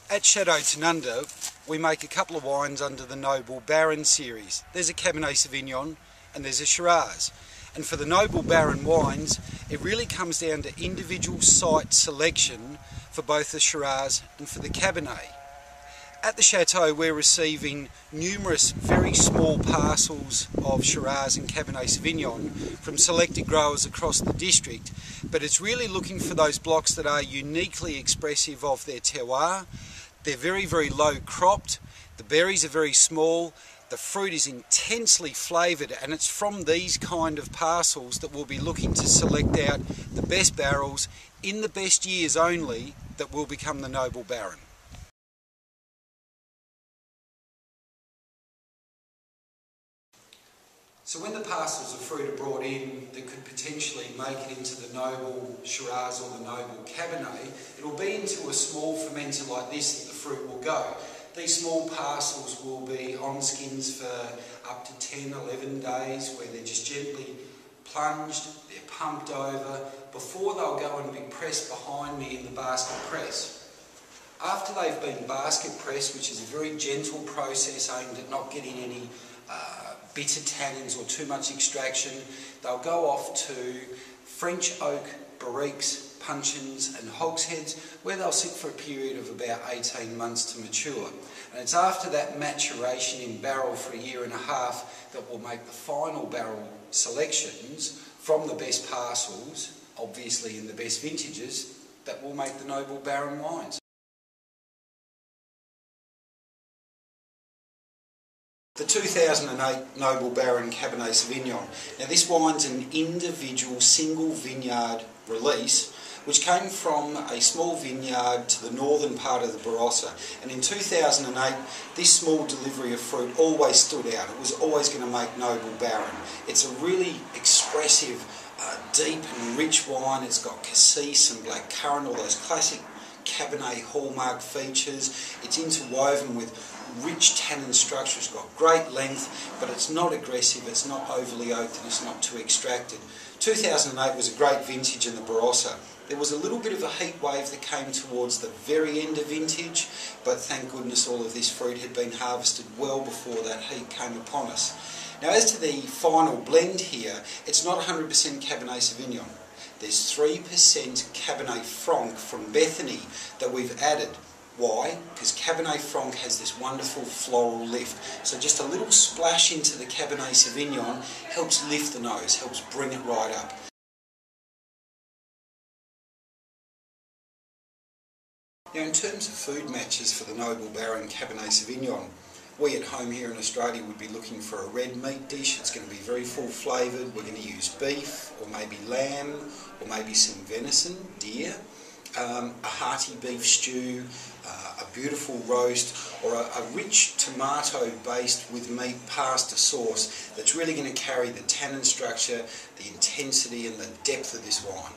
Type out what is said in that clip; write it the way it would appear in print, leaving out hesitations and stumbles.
At Château Tanunda, we make a couple of wines under the Noble Baron series. There's a Cabernet Sauvignon and there's a Shiraz. And for the Noble Baron wines, it really comes down to individual site selection for both the Shiraz and for the Cabernet. At the Chateau, we're receiving numerous very small parcels of Shiraz and Cabernet Sauvignon from selected growers across the district, but it's really looking for those blocks that are uniquely expressive of their terroir. They're very, very low cropped, the berries are very small, the fruit is intensely flavoured, and it's from these kind of parcels that we'll be looking to select out the best barrels in the best years only that will become the Noble Baron. So when the parcels of fruit are brought in that could potentially make it into the Noble Shiraz or the Noble Cabernet, it'll be into a small fermenter like this that the fruit will go. These small parcels will be on skins for up to 10, 11 days, where they're just gently plunged, they're pumped over, before they'll go and be pressed behind me in the basket press. After they've been basket pressed, which is a very gentle process aimed at not getting any bitter tannins or too much extraction, they'll go off to French oak barriques, puncheons and hogsheads, where they'll sit for a period of about 18 months to mature. And it's after that maturation in barrel for a year and a half that we'll make the final barrel selections from the best parcels, obviously in the best vintages, that will make the Noble Baron wines. The 2008 Noble Baron Cabernet Sauvignon. Now this wine's an individual single vineyard release which came from a small vineyard to the northern part of the Barossa, and in 2008 this small delivery of fruit always stood out. It was always going to make Noble Baron. It's a really expressive, deep and rich wine. It's got cassis and blackcurrant, all those classic Cabernet hallmark features. It's interwoven with rich tannin structure. It's got great length, but it's not aggressive, it's not overly oaked, and it's not too extracted. 2008 was a great vintage in the Barossa. There was a little bit of a heat wave that came towards the very end of vintage, but thank goodness all of this fruit had been harvested well before that heat came upon us. Now as to the final blend here, it's not 100% Cabernet Sauvignon. There's 3% Cabernet Franc from Bethany that we've added. Why? Because Cabernet Franc has this wonderful floral lift. So just a little splash into the Cabernet Sauvignon helps lift the nose, helps bring it right up. Now in terms of food matches for the Noble Baron Cabernet Sauvignon, we at home here in Australia would be looking for a red meat dish. It's going to be very full flavoured. We're going to use beef or maybe lamb or maybe some venison, deer. A hearty beef stew, a beautiful roast, or a rich tomato based with meat pasta sauce that's really going to carry the tannin structure, the intensity and the depth of this wine.